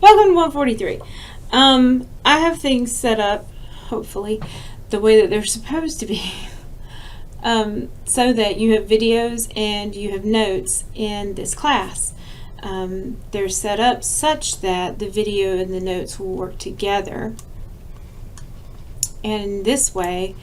Welcome to 143. I have things set up, hopefully, the way that they're supposed to be, so that you have videos and you have notes in this class. They're set up such that the video and the notes will work together. And in this way,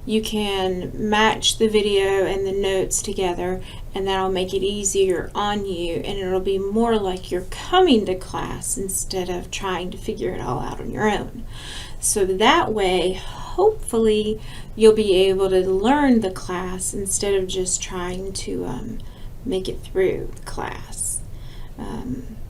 you can match the video and the notes together, and that'll make it easier on you, and it'll be more like you're coming to class instead of trying to figure it all out on your own. So that way, hopefully, you'll be able to learn the class instead of just trying to make it through the class.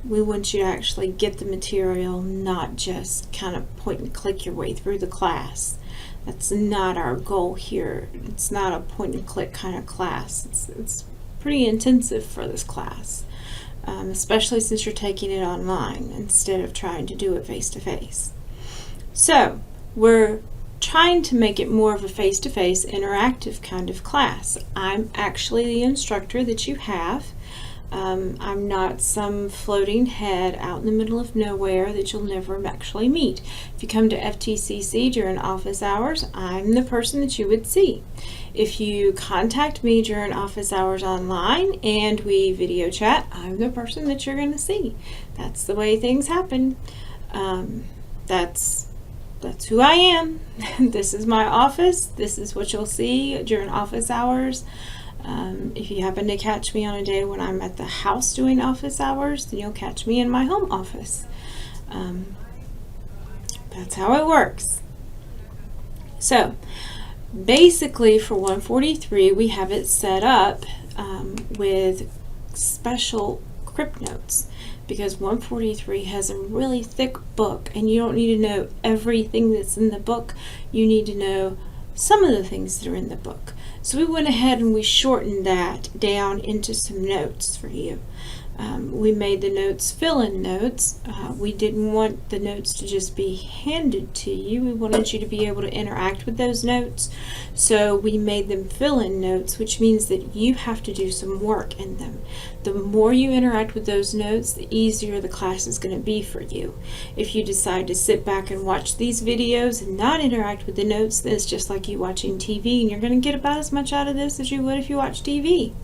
We want you to actually get the material, not just kind of point and click your way through the class. That's not our goal here. It's not a point and click kind of class. It's pretty intensive for this class, especially since you're taking it online instead of trying to do it face to face. So we're trying to make it more of a face-to-face interactive kind of class. I'm actually the instructor that you have. I'm not some floating head out in the middle of nowhere that you'll never actually meet. If you come to FTCC during office hours, I'm the person that you would see. If you contact me during office hours online and we video chat, I'm the person that you're going to see. That's the way things happen. That's who I am. This is my office. This is what you'll see during office hours. If you happen to catch me on a day when I'm at the house doing office hours, then you'll catch me in my home office. That's how it works. So basically for 143, we have it set up with special Crip Notes, because 143 has a really thick book, and you don't need to know everything that's in the book. You need to know some of the things that are in the book. So we went ahead and we shortened that down into some notes for you. We made the notes fill-in notes. We didn't want the notes to just be handed to you. We wanted you to be able to interact with those notes. So we made them fill-in notes, which means that you have to do some work in them. The more you interact with those notes, the easier the class is going to be for you. If you decide to sit back and watch these videos and not interact with the notes, then it's just like you watching TV, and you're going to get about as much out of this as you would if you watch TV.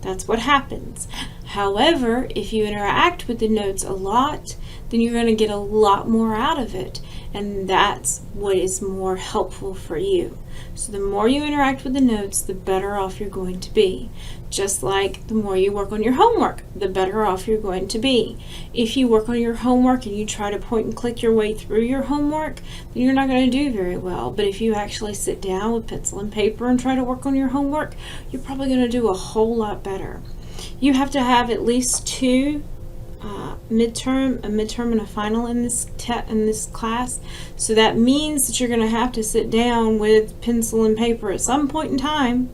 That's what happens. However, if you interact with the notes a lot, then you're going to get a lot more out of it, and that's what is more helpful for you. So the more you interact with the notes, the better off you're going to be. Just like the more you work on your homework, the better off you're going to be. If you work on your homework and you try to point and click your way through your homework, then you're not going to do very well. But if you actually sit down with pencil and paper and try to work on your homework, you're probably going to do a whole lot better. You have to have at least two a midterm and a final in this class. So that means that you're going to have to sit down with pencil and paper at some point in time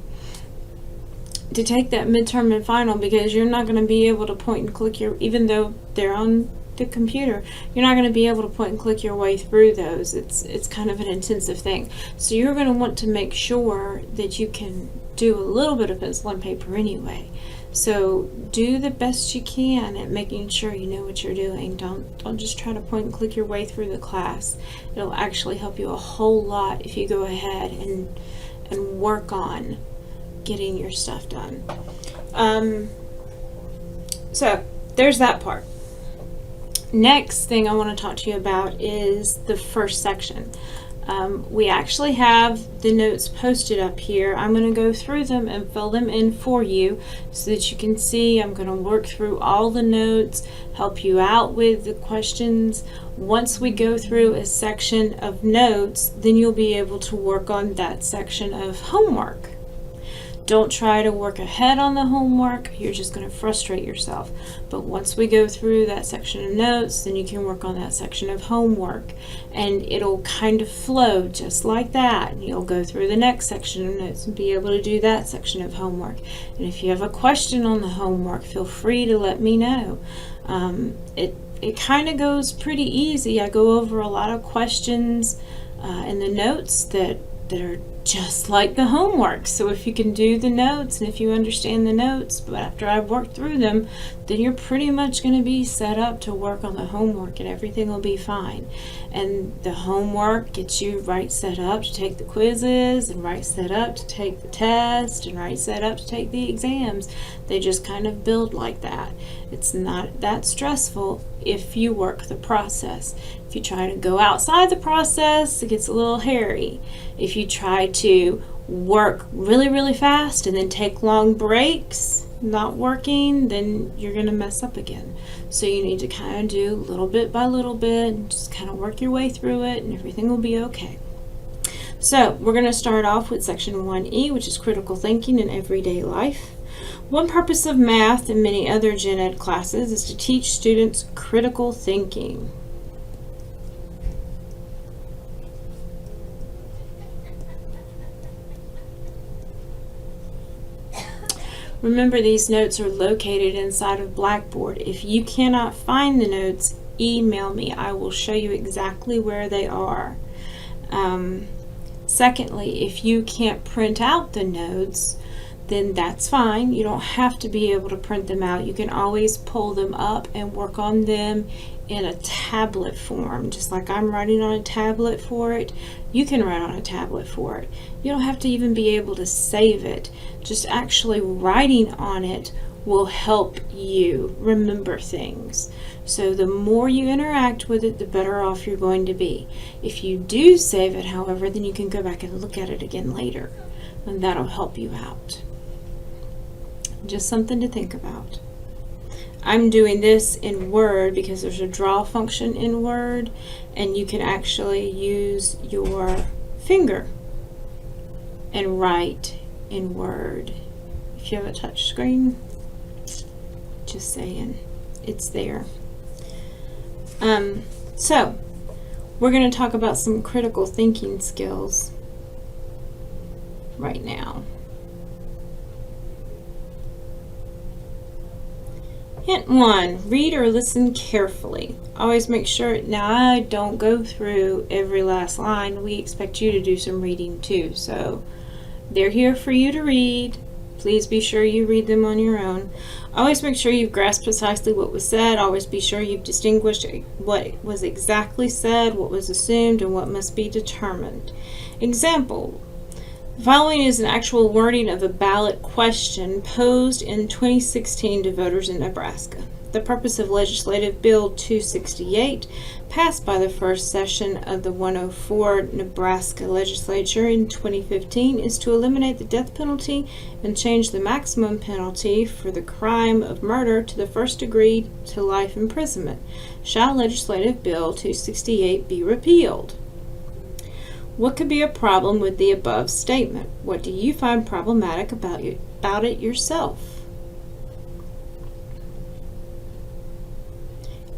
to take that midterm and final, because you're not going to be able to point and click even though they're on the computer, you're not going to be able to point and click your way through those. It's kind of an intensive thing. So you're going to want to make sure that you can do a little bit of pencil and paper anyway. So do the best you can at making sure you know what you're doing. Don't just try to point and click your way through the class. It'll actually help you a whole lot if you go ahead and work on getting your stuff done. So there's that part. Next thing I want to talk to you about is the first section. We actually have the notes posted up here. I'm going to go through them and fill them in for you so that you can see. I'm going to work through all the notes, help you out with the questions. Once we go through a section of notes, then you'll be able to work on that section of homework. Don't try to work ahead on the homework. You're just going to frustrate yourself. But once we go through that section of notes, then you can work on that section of homework. And it'll kind of flow just like that. And you'll go through the next section of notes and be able to do that section of homework. And if you have a question on the homework, feel free to let me know. It kind of goes pretty easy. I go over a lot of questions in the notes that that are just like the homework. So if you can do the notes and if you understand the notes, but after I've worked through them, then you're pretty much going to be set up to work on the homework and everything will be fine. And the homework gets you right set up to take the quizzes and right set up to take the test and right set up to take the exams. They just kind of build like that. It's not that stressful if you work the process. If you try to go outside the process, it gets a little hairy. If you try to work really, really fast and then take long breaks not working, then you're going to mess up again. So you need to kind of do little bit by little bit and just kind of work your way through it and everything will be okay. So we're going to start off with section 1E, which is critical thinking in everyday life. One purpose of math and many other gen ed classes is to teach students critical thinking. Remember, these notes are located inside of Blackboard. If you cannot find the notes, email me. I will show you exactly where they are. Secondly, if you can't print out the notes, then that's fine. You don't have to be able to print them out. You can always pull them up and work on them in a tablet form. Just like I'm writing on a tablet for it, you can write on a tablet for it. You don't have to even be able to save it. Just actually writing on it will help you remember things. So the more you interact with it, the better off you're going to be. If you do save it, however, then you can go back and look at it again later, and that'll help you out. Just something to think about. I'm doing this in Word because there's a draw function in Word, and you can actually use your finger and write in Word. If you have a touch screen, just saying, it's there. So we're going to talk about some critical thinking skills right now. Hint 1, read or listen carefully. Always make sure, now I don't go through every last line. We expect you to do some reading too. So they're here for you to read. Please be sure you read them on your own. Always make sure you've grasped precisely what was said. Always be sure you've distinguished what was exactly said, what was assumed, and what must be determined. Example. The following is an actual wording of a ballot question posed in 2016 to voters in Nebraska. The purpose of Legislative Bill 268, passed by the first session of the 104 Nebraska Legislature in 2015, is to eliminate the death penalty and change the maximum penalty for the crime of murder to the first degree to life imprisonment. Shall Legislative Bill 268 be repealed? What could be a problem with the above statement? What do you find problematic about it yourself?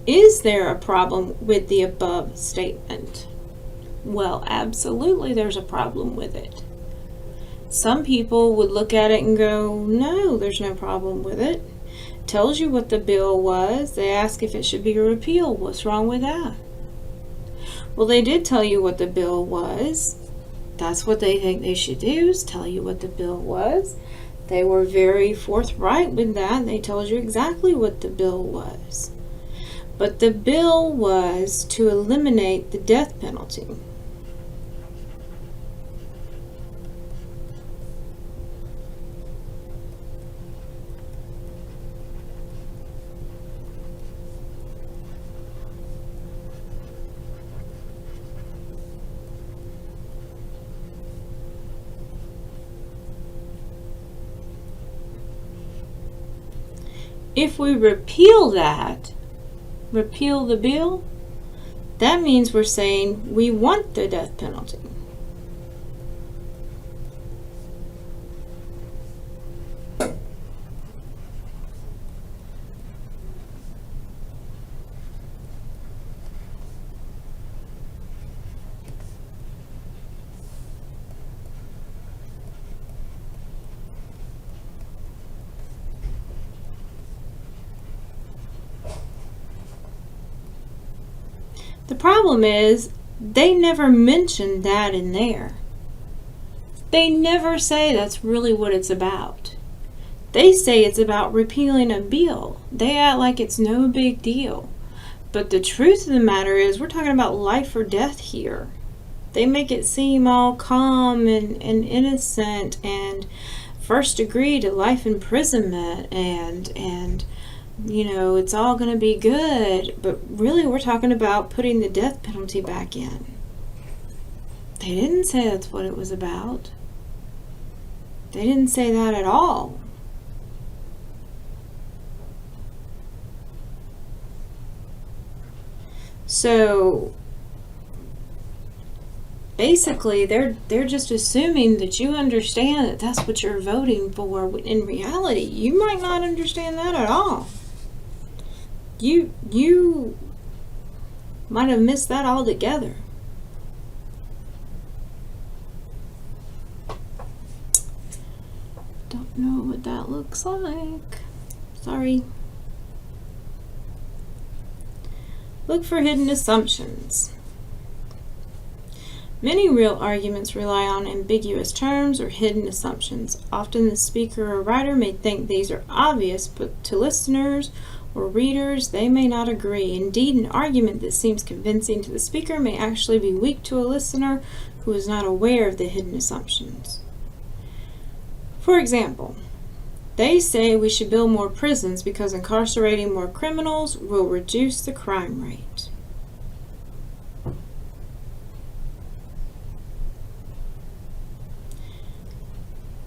Is there a problem with the above statement? Well, absolutely there's a problem with it. Some people would look at it and go, no, there's no problem with it. Tells you what the bill was. They ask if it should be repealed. What's wrong with that? Well, they did tell you what the bill was. That's what they think they should do, is tell you what the bill was. They were very forthright with that. They told you exactly what the bill was. But the bill was to eliminate the death penalty. If we repeal that, repeal the bill, that means we're saying we want the death penalty. The problem is they never mentioned that in there. They never say that's really what it's about. They say it's about repealing a bill. They act like it's no big deal. But the truth of the matter is we're talking about life or death here. They make it seem all calm and innocent and first degree to life imprisonment and you know, it's all going to be good. But really we're talking about putting the death penalty back in. They didn't say that's what it was about. They didn't say that at all. So basically they're just assuming that you understand that that's what you're voting for. In reality, you might not understand that at all. You might have missed that altogether. Don't know what that looks like. Sorry. Look for hidden assumptions. Many real arguments rely on ambiguous terms or hidden assumptions. Often the speaker or writer may think these are obvious, but to listeners or readers, they may not agree. Indeed, an argument that seems convincing to the speaker may actually be weak to a listener who is not aware of the hidden assumptions. For example, they say we should build more prisons because incarcerating more criminals will reduce the crime rate.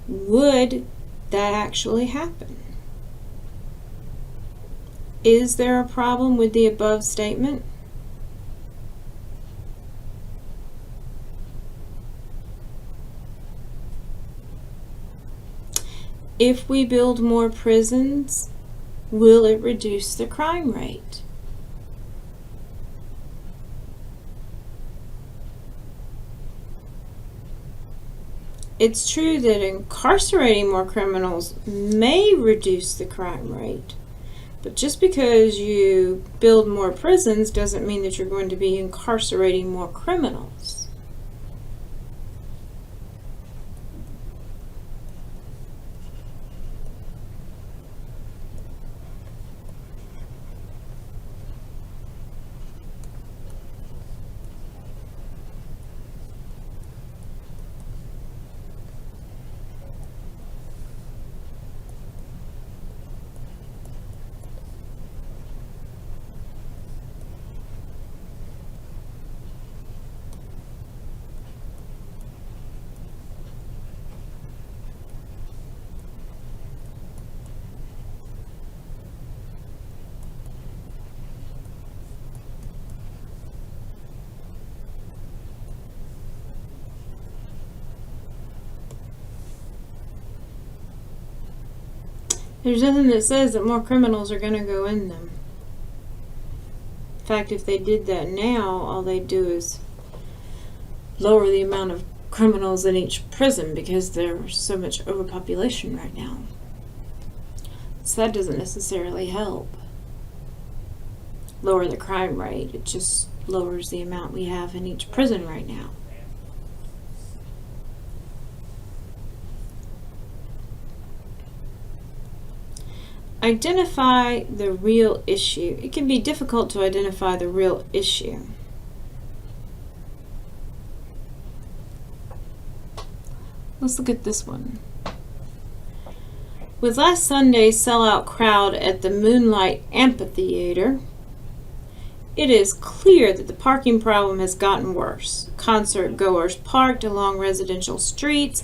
Would that actually happen? Is there a problem with the above statement? If we build more prisons, will it reduce the crime rate? It's true that incarcerating more criminals may reduce the crime rate, but just because you build more prisons doesn't mean that you're going to be incarcerating more criminals. There's nothing that says that more criminals are going to go in them. In fact, if they did that now, all they'd do is lower the amount of criminals in each prison because there's so much overpopulation right now. So that doesn't necessarily help lower the crime rate. It just lowers the amount we have in each prison right now. Identify the real issue. It can be difficult to identify the real issue. Let's look at this one. With last Sunday's sellout crowd at the Moonlight Amphitheater, it is clear that the parking problem has gotten worse. Concert goers parked along residential streets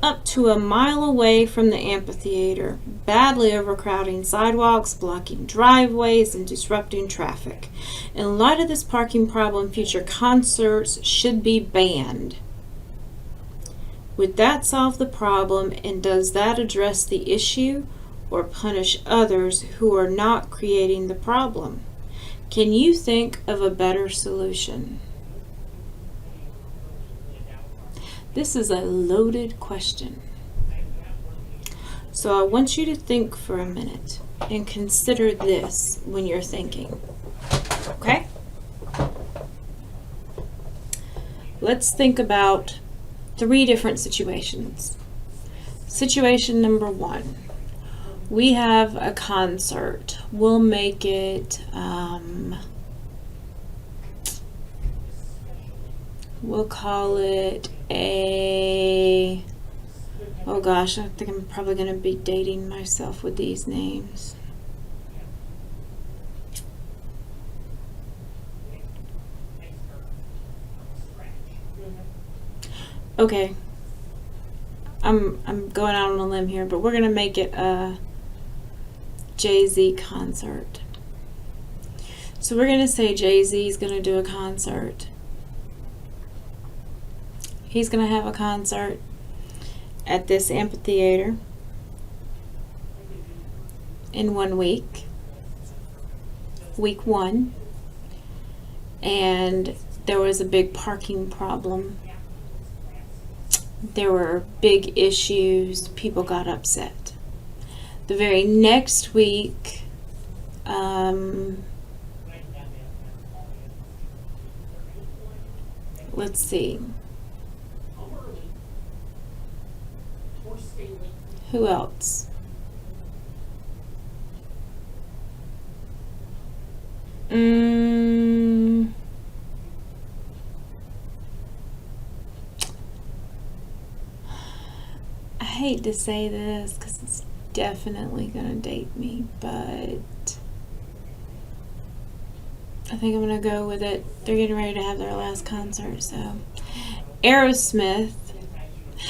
up to a mile away from the amphitheater, badly overcrowding sidewalks, blocking driveways, and disrupting traffic. In light of this parking problem, future concerts should be banned. Would that solve the problem, and does that address the issue or punish others who are not creating the problem? Can you think of a better solution? This is a loaded question. So I want you to think for a minute and consider this when you're thinking. Okay? Let's think about three different situations. Situation number one, we have a concert. We'll make it, we'll call it a, oh gosh, I think I'm probably going to be dating myself with these names. Okay, I'm going out on a limb here, but we're going to make it a Jay-Z concert. So we're going to say Jay-Z is going to do a concert. He's going to have a concert at this amphitheater in 1 week, week 1, and there was a big parking problem. There were big issues. People got upset. The very next week, let's see. Who else? I hate to say this because it's definitely going to date me, but I think I'm going to go with it. They're getting ready to have their last concert, so Aerosmith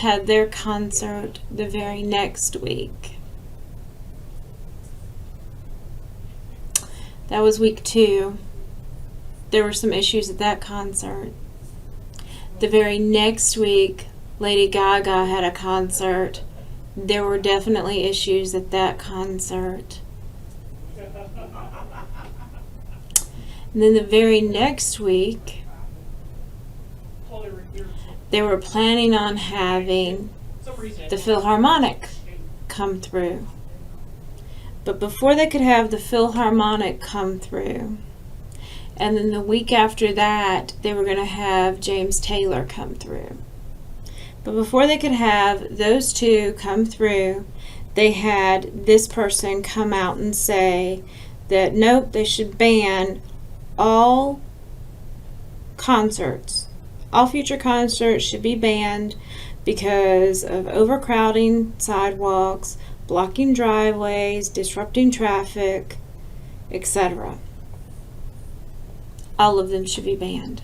had their concert the very next week. That was week 2. There were some issues at that concert. The very next week, Lady Gaga had a concert. There were definitely issues at that concert. And then the very next week, they were planning on having the Philharmonic come through. But before they could have the Philharmonic come through, and then the week after that, they were going to have James Taylor come through. But before they could have those two come through, they had this person come out and say that nope, they should ban all concerts. All future concerts should be banned because of overcrowding sidewalks, blocking driveways, disrupting traffic, etc. All of them should be banned.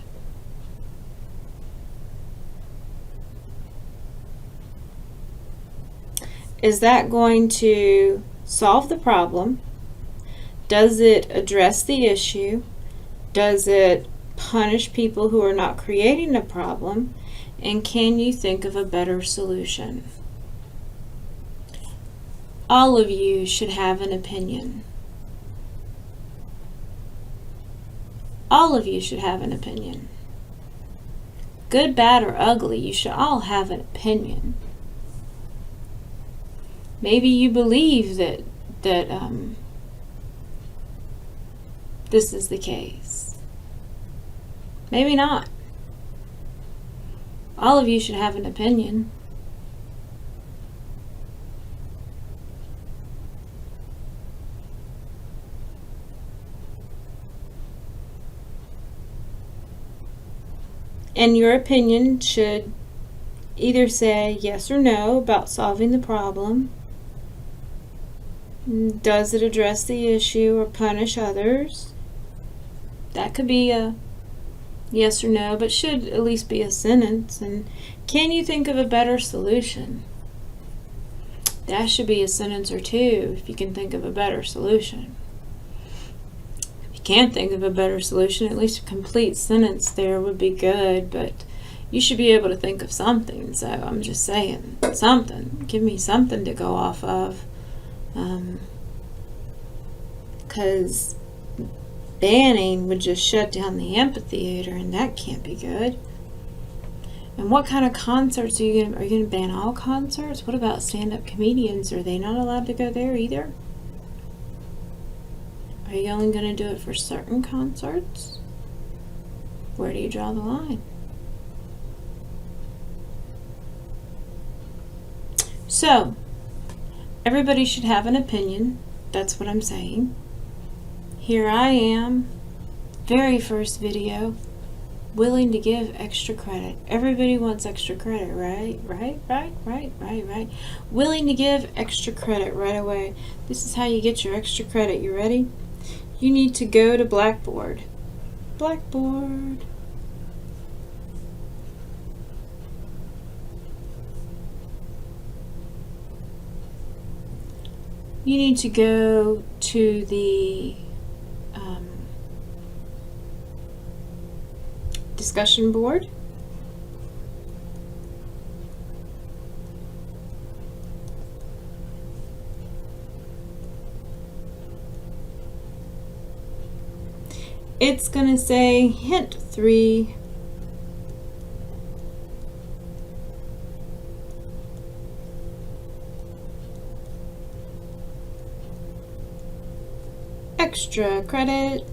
Is that going to solve the problem? Does it address the issue? Does it punish people who are not creating a problem? And can you think of a better solution? All of you should have an opinion. All of you should have an opinion. Good, bad, or ugly, you should all have an opinion. Maybe you believe that this is the case. Maybe not. All of you should have an opinion. And your opinion should either say yes or no about solving the problem. Does it address the issue or punish others? That could be a yes or no, but should at least be a sentence. And can you think of a better solution? That should be a sentence or two if you can think of a better solution. If you can't think of a better solution, at least a complete sentence there would be good, but you should be able to think of something. So I'm just saying, something. Give me something to go off of. Because banning would just shut down the amphitheater, and that can't be good. And what kind of concerts are you going to ban all concerts? What about stand-up comedians? Are they not allowed to go there either? Are you only going to do it for certain concerts? Where do you draw the line? So, everybody should have an opinion. That's what I'm saying. Here I am, very first video, willing to give extra credit. Everybody wants extra credit, right? Right. Willing to give extra credit right away. This is how you get your extra credit. You ready? You need to go to Blackboard. Blackboard. You need to go to the discussion board. It's going to say hint 3. Extra credit.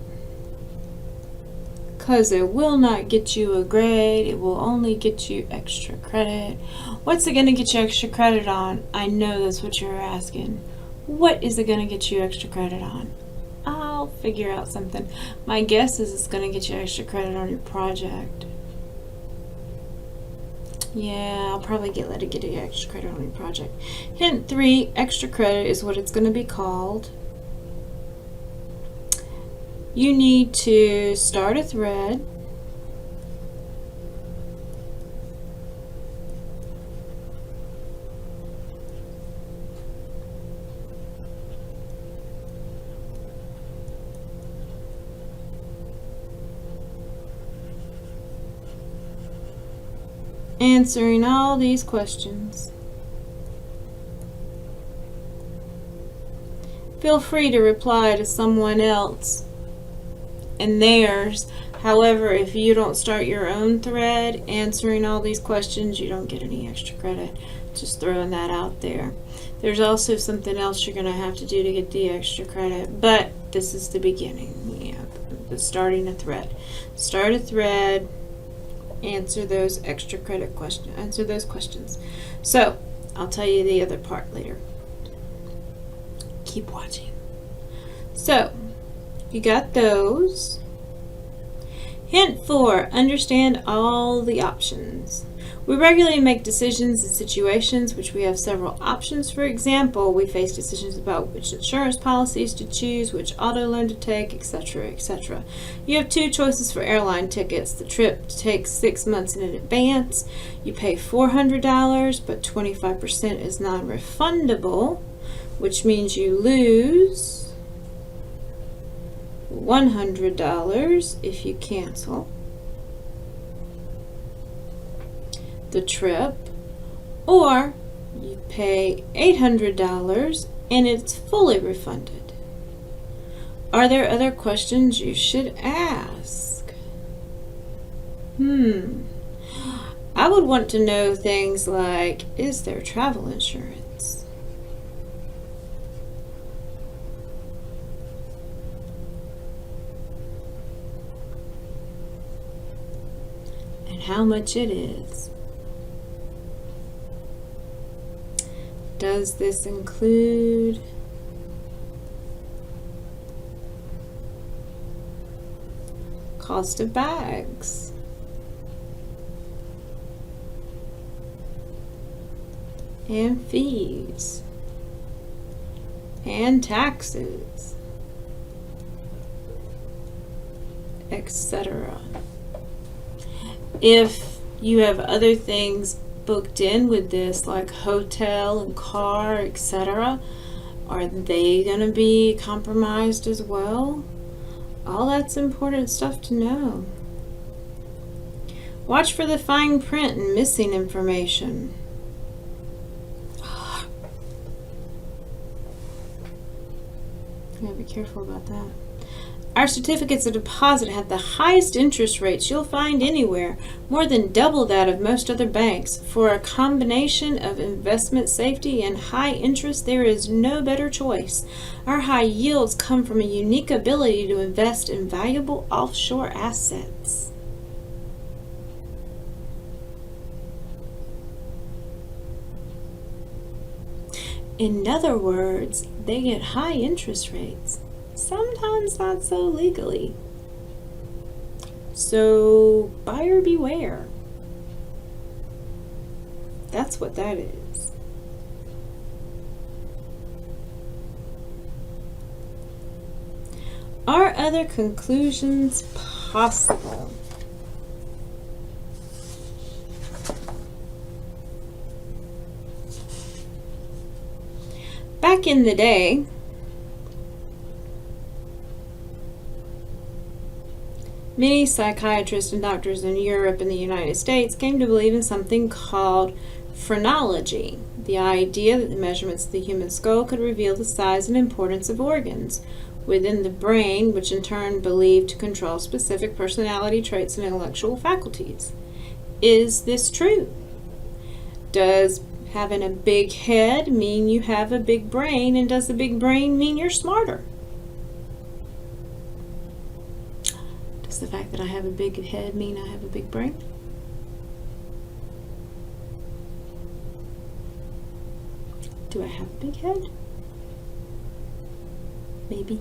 Because it will not get you a grade, it will only get you extra credit. What's it going to get you extra credit on? I know that's what you're asking. What is it going to get you extra credit on? I'll figure out something. My guess is it's going to get you extra credit on your project. Yeah, I'll probably let it get you extra credit on your project. Hint 3, extra credit is what it's going to be called. You need to start a thread. Answering all these questions. Feel free to reply to someone else and theirs. However, if you don't start your own thread answering all these questions, you don't get any extra credit. Just throwing that out there. There's also something else you're going to have to do to get the extra credit, but this is the beginning. Yeah, starting a thread. Start a thread, answer those extra credit questions, answer those questions. So, I'll tell you the other part later. Keep watching. So, you got those. Hint 4, understand all the options. We regularly make decisions in situations which we have several options. For example, we face decisions about which insurance policies to choose, which auto loan to take, etc., etc. You have 2 choices for airline tickets. The trip takes 6 months in advance. You pay $400, but 25% is non-refundable, which means you lose $100 if you cancel the trip, or you pay $800 and it's fully refunded. Are there other questions you should ask? I would want to know things like, is there travel insurance? And how much it is. Does this include cost of bags? And fees? And taxes? Etc. If you have other things booked in with this, like hotel and car, etc., are they going to be compromised as well? All that's important stuff to know. Watch for the fine print and missing information. You gotta be careful about that. Our certificates of deposit have the highest interest rates you'll find anywhere, more than double that of most other banks. For a combination of investment safety and high interest, there is no better choice. Our high yields come from a unique ability to invest in valuable offshore assets. In other words, they get high interest rates, sometimes not so legally. So buyer beware. That's what that is. Are other conclusions possible? Back in the day, many psychiatrists and doctors in Europe and the United States came to believe in something called phrenology, the idea that the measurements of the human skull could reveal the size and importance of organs within the brain, which in turn believed to control specific personality traits and intellectual faculties. Is this true? Does having a big head mean you have a big brain, and does the big brain mean you're smarter? Does the fact that I have a big head mean I have a big brain? Do I have a big head? Maybe.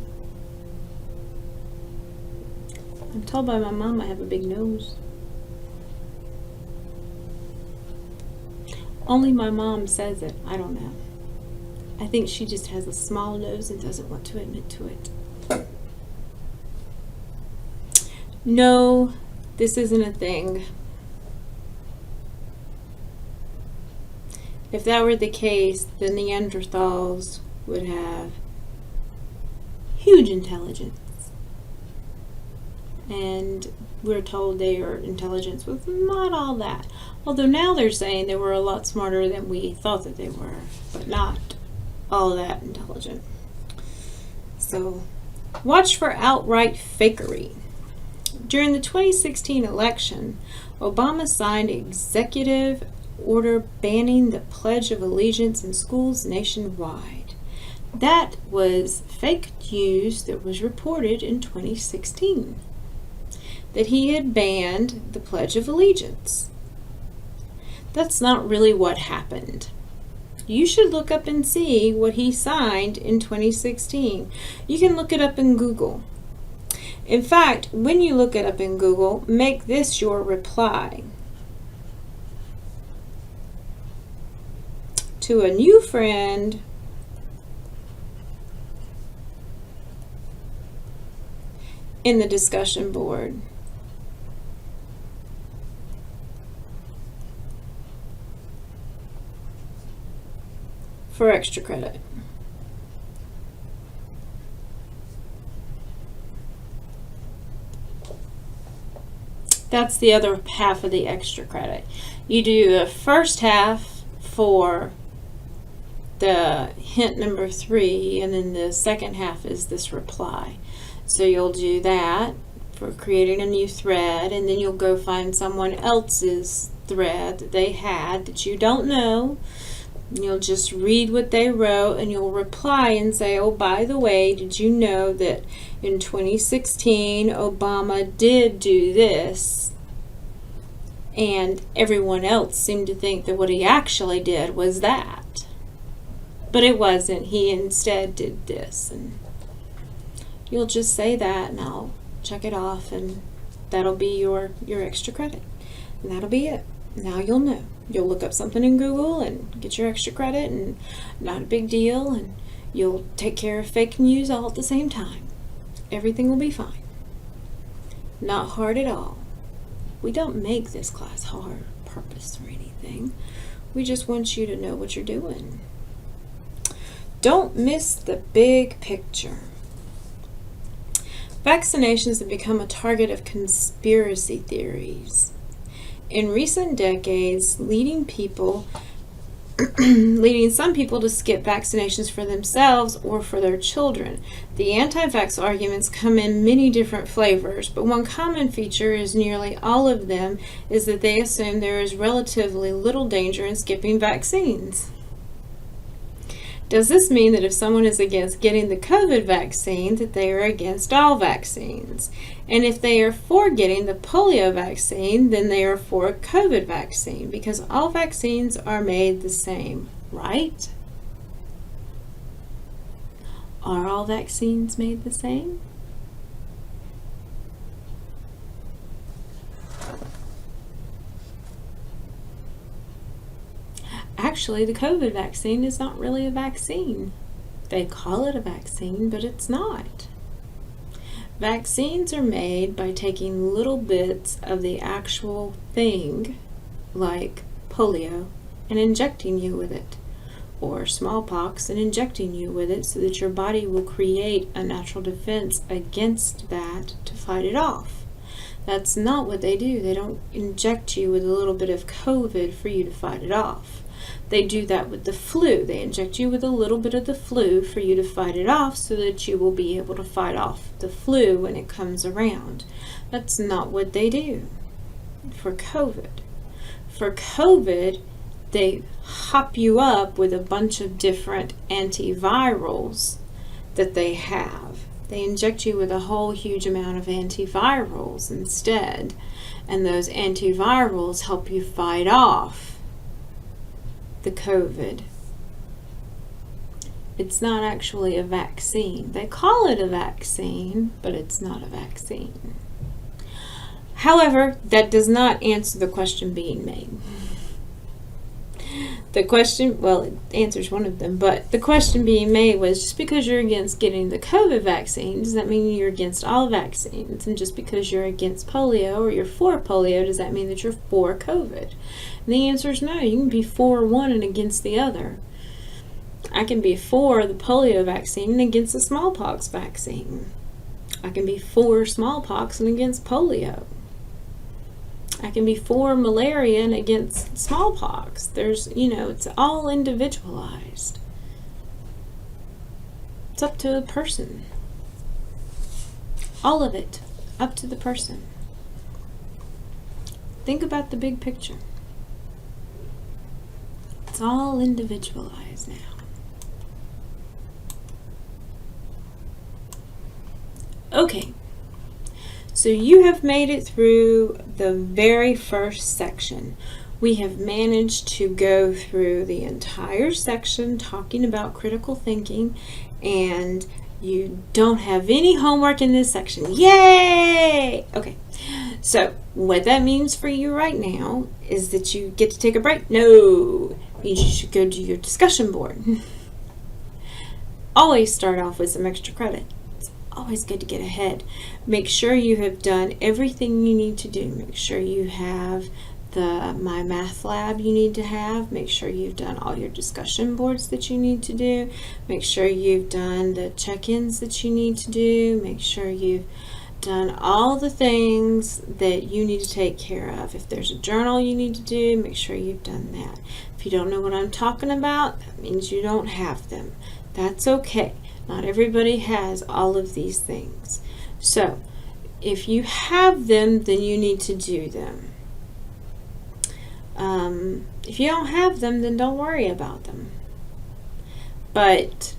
I'm told by my mom I have a big nose. Only my mom says it. I don't know. I think she just has a small nose and doesn't want to admit to it. No, this isn't a thing. If that were the case, the Neanderthals would have huge intelligence. And we're told their intelligence was not all that. Although now they're saying they were a lot smarter than we thought that they were, but not all that intelligent. So watch for outright fakery. During the 2016 election, Obama signed an executive order banning the Pledge of Allegiance in schools nationwide. That was fake news that was reported in 2016, that he had banned the Pledge of Allegiance. That's not really what happened. You should look up and see what he signed in 2016. You can look it up in Google. In fact, when you look it up in Google, make this your reply to a new friend in the discussion board. For extra credit. That's the other half of the extra credit. You do the first half for the hint number 3, and then the second half is this reply. So you'll do that for creating a new thread, and then you'll go find someone else's thread that they had that you don't know. You'll just read what they wrote, and you'll reply and say, oh, by the way, did you know that in 2016 Obama did do this, and everyone else seemed to think that what he actually did was that, but it wasn't. He instead did this. And you'll just say that, and I'll check it off, and that'll be your extra credit, and that'll be it. Now you'll know. You'll look up something in Google and get your extra credit, and not a big deal, and you'll take care of fake news all at the same time. Everything will be fine. Not hard at all. We don't make this class hard on purpose or anything. We just want you to know what you're doing. Don't miss the big picture. Vaccinations have become a target of conspiracy theories. In recent decades, leading some people to skip vaccinations for themselves or for their children. The anti-vax arguments come in many different flavors, but one common feature is nearly all of them is that they assume there is relatively little danger in skipping vaccines. Does this mean that if someone is against getting the COVID vaccine, that they are against all vaccines? And if they are for getting the polio vaccine, then they are for a COVID vaccine, because all vaccines are made the same, right? Are all vaccines made the same? Actually, the COVID vaccine is not really a vaccine. They call it a vaccine, but it's not. Vaccines are made by taking little bits of the actual thing, like polio, and injecting you with it, or smallpox and injecting you with it so that your body will create a natural defense against that to fight it off. That's not what they do. They don't inject you with a little bit of COVID for you to fight it off. They do that with the flu. They inject you with a little bit of the flu for you to fight it off so that you will be able to fight off the flu when it comes around. That's not what they do for COVID. For COVID, they hop you up with a bunch of different antivirals that they have. They inject you with a whole huge amount of antivirals instead, and those antivirals help you fight off the COVID. It's not actually a vaccine. They call it a vaccine, but it's not a vaccine. However, that does not answer the question being made. The question, well, it answers one of them, but the question being made was, just because you're against getting the COVID vaccine, does that mean you're against all vaccines? And just because you're against polio or you're for polio, does that mean that you're for COVID? And the answer is no. You can be for one and against the other. I can be for the polio vaccine and against the smallpox vaccine. I can be for smallpox and against polio. I can be for malaria and against smallpox. There's, it's all individualized. It's up to the person. All of it, up to the person. Think about the big picture. It's all individualized now. Okay. So you have made it through the very first section. We have managed to go through the entire section talking about critical thinking, and you don't have any homework in this section. Yay! Okay, so what that means for you right now is that you get to take a break. No, it means you should go to your discussion board. Always start off with some extra credit. Always good to get ahead. Make sure you have done everything you need to do. Make sure you have the My Math Lab you need to have. Make sure you've done all your discussion boards that you need to do. Make sure you've done the check-ins that you need to do. Make sure you've done all the things that you need to take care of. If there's a journal you need to do, make sure you've done that. If you don't know what I'm talking about, that means you don't have them. That's okay. Not everybody has all of these things. So, if you have them, then you need to do them. If you don't have them, then don't worry about them. But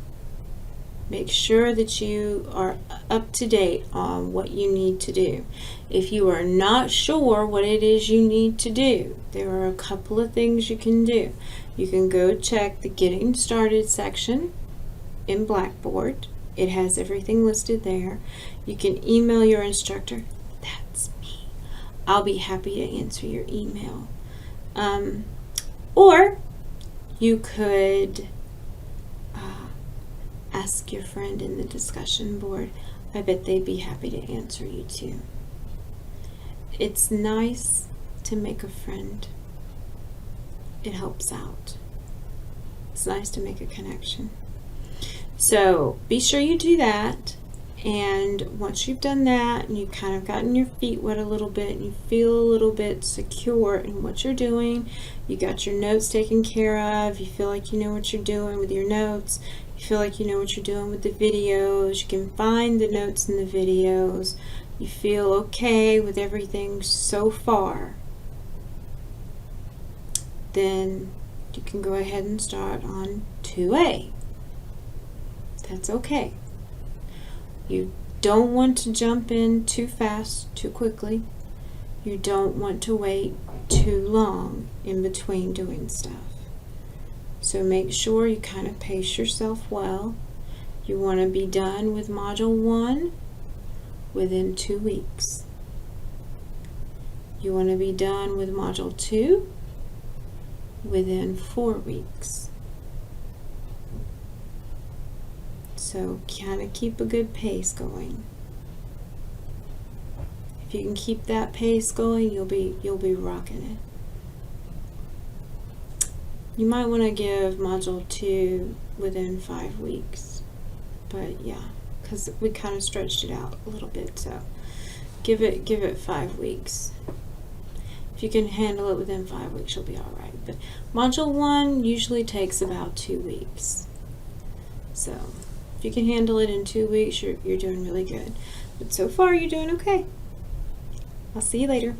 make sure that you are up to date on what you need to do. If you are not sure what it is you need to do, there are a couple of things you can do. You can go check the Getting Started section in Blackboard. It has everything listed there. You can email your instructor. That's me. I'll be happy to answer your email. Or you could ask your friend in the discussion board. I bet they'd be happy to answer you too. It's nice to make a friend. It helps out. It's nice to make a connection. So be sure you do that, and once you've done that and you've kind of gotten your feet wet a little bit and you feel a little bit secure in what you're doing, you got your notes taken care of, you feel like you know what you're doing with your notes, you feel like you know what you're doing with the videos, you can find the notes in the videos, you feel okay with everything so far, then you can go ahead and start on 2A. That's okay. You don't want to jump in too fast, too quickly. You don't want to wait too long in between doing stuff. So make sure you kind of pace yourself well. You want to be done with Module 1 within 2 weeks. You want to be done with Module 2 within 4 weeks. So kind of keep a good pace going. If you can keep that pace going, you'll be rocking it. You might want to give Module 2 within 5 weeks. But yeah, because we kind of stretched it out a little bit, so give it 5 weeks. If you can handle it within 5 weeks, you'll be all right. But Module 1 usually takes about 2 weeks. So if you can handle it in 2 weeks, you're doing really good. But so far, you're doing okay. I'll see you later.